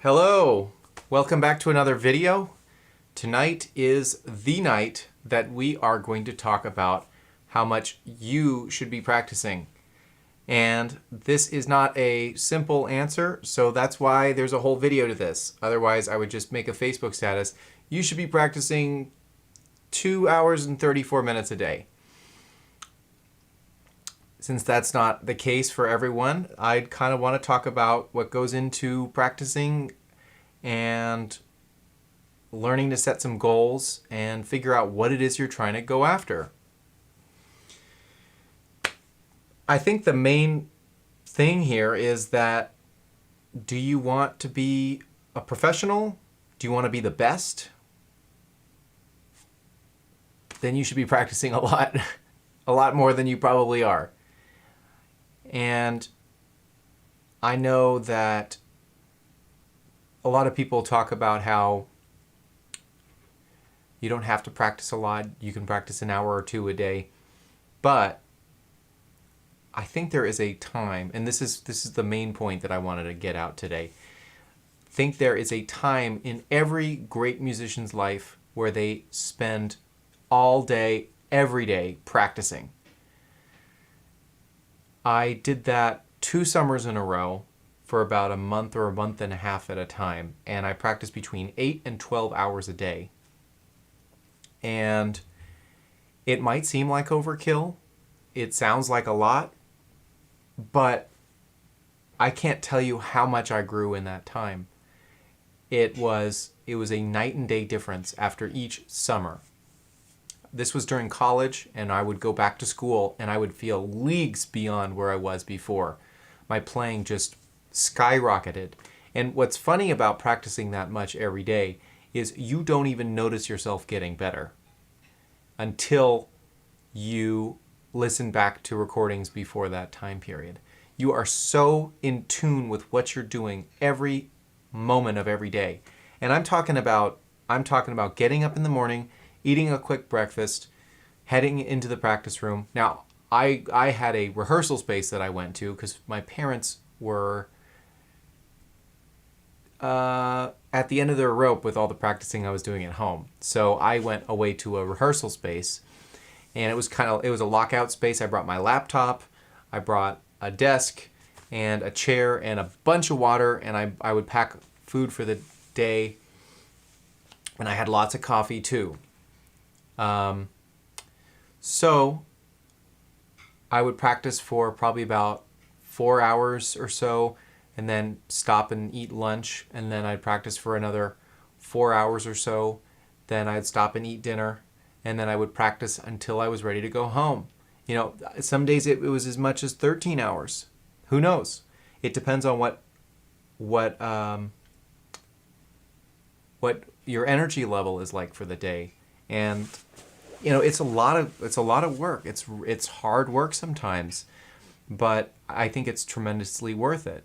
Hello, welcome back to another video. Tonight is the night that we are going to talk about how much you should be practicing. And this is not a simple answer, so that's why there's a whole video to this. Otherwise, I would just make a Facebook status. You should be practicing 2 hours and 34 minutes a day. Since that's not the case for everyone, I kind of want to talk about what goes into practicing and learning to set some goals and figure out what it is you're trying to go after. I think the main thing here is that, do you want to be a professional? Do you want to be the best? Then you should be practicing a lot more than you probably are. And I know that a lot of people talk about how you don't have to practice a lot. You can practice an hour or two a day. But I think there is a time, and this is the main point that I wanted to get out today. I think there is a time in every great musician's life where they spend all day, every day practicing. I did that 2 summers in a row for about a month or a month and a half at a time, and I practiced between 8 and 12 hours a day. And it might seem like overkill. It sounds like a lot, but I can't tell you how much I grew in that time. It was a night and day difference after each summer. This was during college, and I would go back to school and I would feel leagues beyond where I was before. My playing just skyrocketed. And what's funny about practicing that much every day is you don't even notice yourself getting better until you listen back to recordings before that time period. You are so in tune with what you're doing every moment of every day. And I'm talking about getting up in the morning, eating a quick breakfast, heading into the practice room. Now, I had a rehearsal space that I went to because my parents were at the end of their rope with all the practicing I was doing at home. So I went away to a rehearsal space, and it was a lockout space. I brought my laptop, I brought a desk and a chair and a bunch of water, and I would pack food for the day, and I had lots of coffee too. So I would practice for probably about 4 hours or so, and then stop and eat lunch, and then I'd practice for another 4 hours or so. Then I'd stop and eat dinner, and then I would practice until I was ready to go home. You know, some days it was as much as 13 hours. Who knows? It depends on what your energy level is like for the day. And you know, it's a lot of work. It's hard work sometimes, but I think it's tremendously worth it.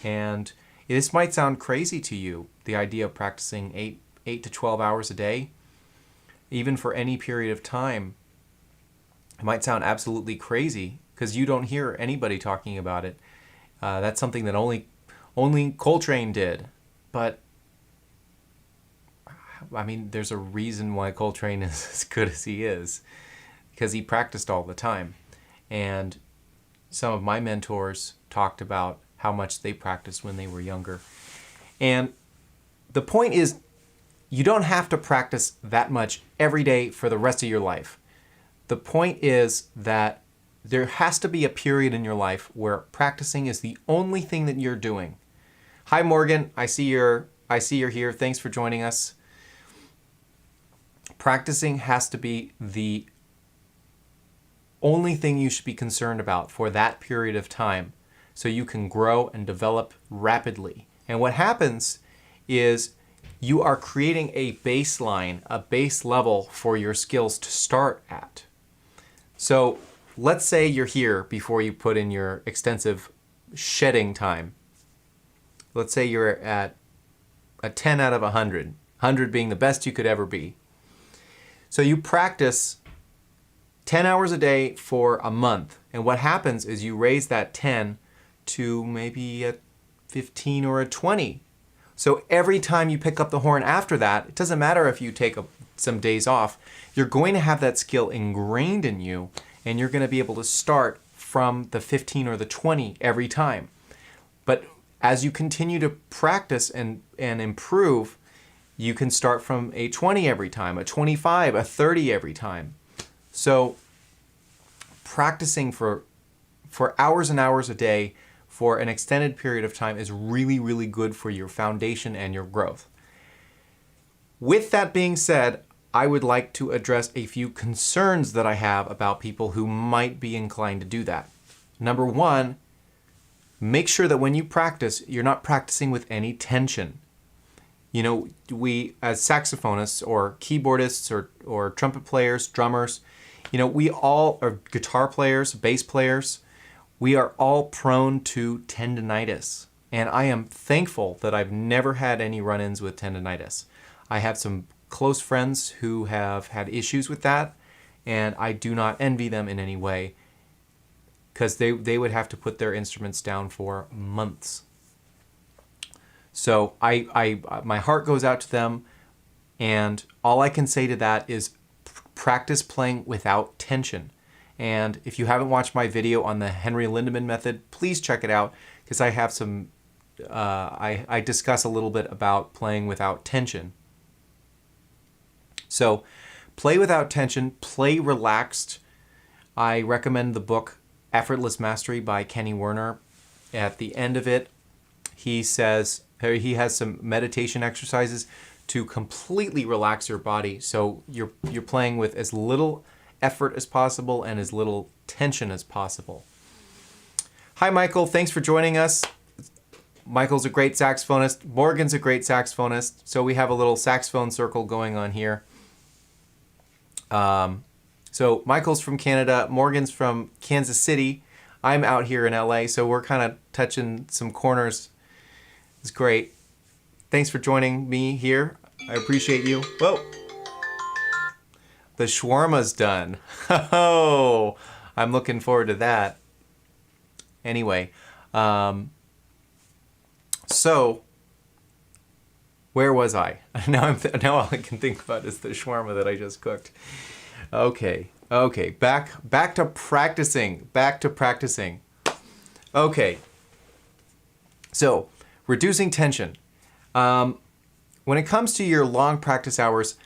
And this might sound crazy to you, the idea of practicing 8 to 12 hours a day, even for any period of time. It might sound absolutely crazy because you don't hear anybody talking about it. That's something that only Coltrane did. But I mean, there's a reason why Coltrane is as good as he is, because he practiced all the time. And some of my mentors talked about how much they practiced when they were younger. And the point is, you don't have to practice that much every day for the rest of your life. The point is that there has to be a period in your life where practicing is the only thing that you're doing. Hi, Morgan. I see you're here. Thanks for joining us. Practicing has to be the only thing you should be concerned about for that period of time, so you can grow and develop rapidly. And what happens is you are creating a baseline, a base level for your skills to start at. So let's say you're here before you put in your extensive shedding time. Let's say you're at a 10 out of 100, 100 being the best you could ever be. So you practice 10 hours a day for a month. And what happens is you raise that 10 to maybe a 15 or a 20. So every time you pick up the horn after that, it doesn't matter if you take some days off, you're going to have that skill ingrained in you, and you're going to be able to start from the 15 or the 20 every time. But as you continue to practice and improve, you can start from a 20 every time, a 25, a 30 every time. So practicing for hours and hours a day for an extended period of time is really, really good for your foundation and your growth. With that being said, I would like to address a few concerns that I have about people who might be inclined to do that. Number one, make sure that when you practice, you're not practicing with any tension. You know, we as saxophonists or keyboardists or trumpet players, drummers, you know, we all are guitar players, bass players. We are all prone to tendinitis. And I am thankful that I've never had any run-ins with tendinitis. I have some close friends who have had issues with that, and I do not envy them in any way, because they would have to put their instruments down for months. So my heart goes out to them, and all I can say to that is practice playing without tension. And if you haven't watched my video on the Henry Lindemann method, please check it out, because I have some, I discuss a little bit about playing without tension. So play without tension, play relaxed. I recommend the book Effortless Mastery by Kenny Werner. At the end of it, he says, he has some meditation exercises to completely relax your body, so you're playing with as little effort as possible and as little tension as possible. Hi, Michael. Thanks for joining us. Michael's a great saxophonist. Morgan's a great saxophonist. So we have a little saxophone circle going on here. So Michael's from Canada. Morgan's from Kansas City. I'm out here in LA, so we're kind of touching some corners. It's great. Thanks for joining me here. I appreciate you. Whoa. The shawarma's done. Oh, I'm looking forward to that. Anyway, so where was I? Now all I can think about is the shawarma that I just cooked. Okay, back to practicing. Okay, so reducing tension. When it comes to your long practice hours,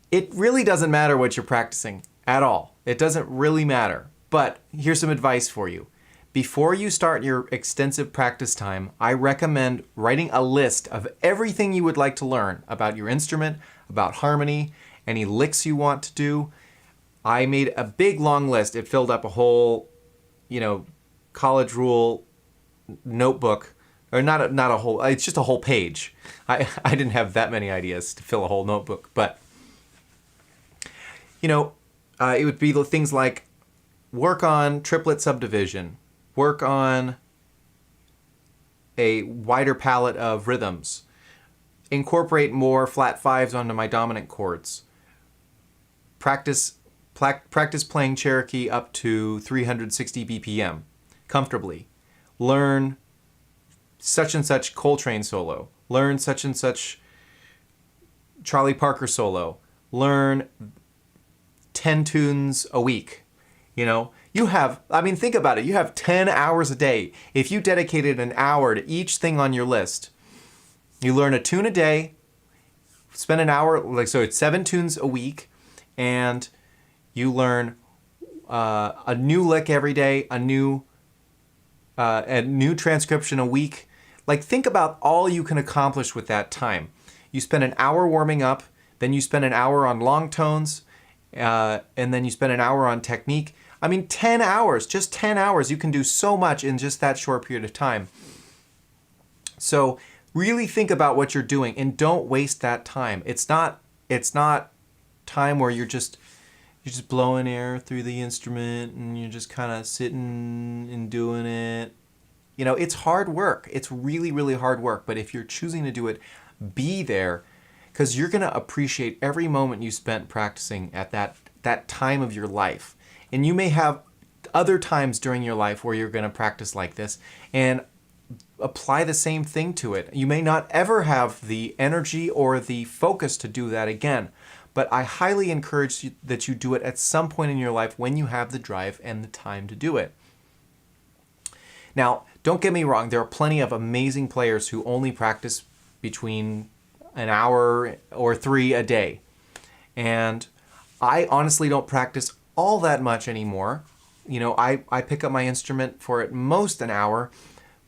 it really doesn't matter what you're practicing at all. It doesn't really matter. But here's some advice for you. Before you start your extensive practice time, I recommend writing a list of everything you would like to learn about your instrument, about harmony, any licks you want to do. I made a big long list. It filled up a whole, college rule notebook. Or not a whole, it's just a whole page. I didn't have that many ideas to fill a whole notebook, but it would be things like work on triplet subdivision, work on a wider palette of rhythms, incorporate more flat fives onto my dominant chords, practice playing Cherokee up to 360 BPM comfortably, learn such and such Coltrane solo, learn such and such Charlie Parker solo, learn 10 tunes a week. Think about it. You have 10 hours a day. If you dedicated an hour to each thing on your list, you learn a tune a day, spend an hour, so it's 7 tunes a week, and you learn a new lick every day, a new transcription a week. Think about all you can accomplish with that time. You spend an hour warming up, then you spend an hour on long tones, and then you spend an hour on technique. 10 hours, just 10 hours. You can do so much in just that short period of time. So really think about what you're doing and don't waste that time. It's not time where you're just blowing air through the instrument and you're just kind of sitting and doing it. It's hard work. It's really, really hard work. But if you're choosing to do it, be there, because you're going to appreciate every moment you spent practicing at that time of your life. And you may have other times during your life where you're going to practice like this. And apply the same thing to it. You may not ever have the energy or the focus to do that again, but I highly encourage you that you do it at some point in your life when you have the drive and the time to do it. Now, don't get me wrong, there are plenty of amazing players who only practice between an hour or 3 a day. And I honestly don't practice all that much anymore. You know, I pick up my instrument for at most an hour,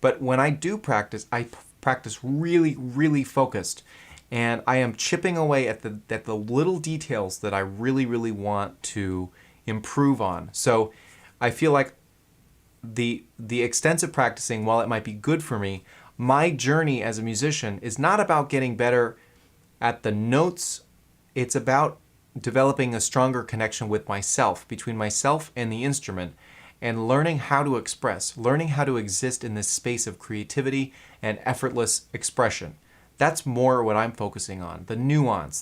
but when I do practice, I practice really, really focused. And I am chipping away at the little details that I really, really want to improve on. So I feel like the extensive practicing, while it might be good for me, my journey as a musician is not about getting better at the notes. It's about developing a stronger connection with myself, between myself and the instrument, and learning how to express, learning how to exist in this space of creativity and effortless expression. That's more what I'm focusing on. The nuance,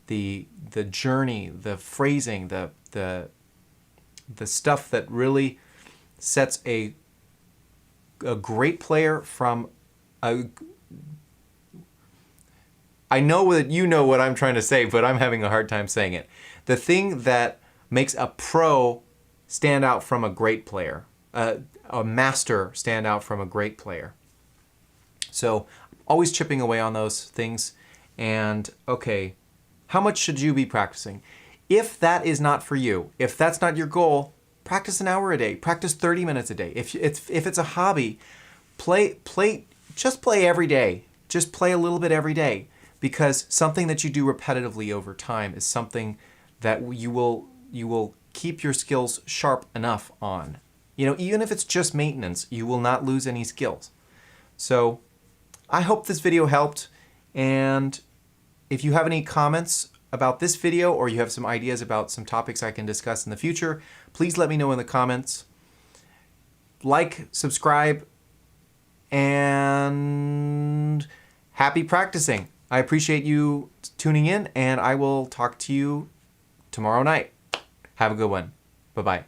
the journey, the phrasing, the stuff that really sets a great player from a... I know that you know what I'm trying to say, but I'm having a hard time saying it. The thing that makes a pro stand out from a great player, a master stand out from a great player. So always chipping away on those things. And okay, how much should you be practicing? If that is not for you, if that's not your goal, practice an hour a day, practice 30 minutes a day. If it's a hobby, just play every day. Just play a little bit every day, because something that you do repetitively over time is something that you will keep your skills sharp enough on. You know, even if it's just maintenance, you will not lose any skills. So I hope this video helped, and if you have any comments about this video, or you have some ideas about some topics I can discuss in the future, please let me know in the comments. Like, subscribe, and happy practicing. I appreciate you tuning in, and I will talk to you tomorrow night. Have a good one. Bye-bye.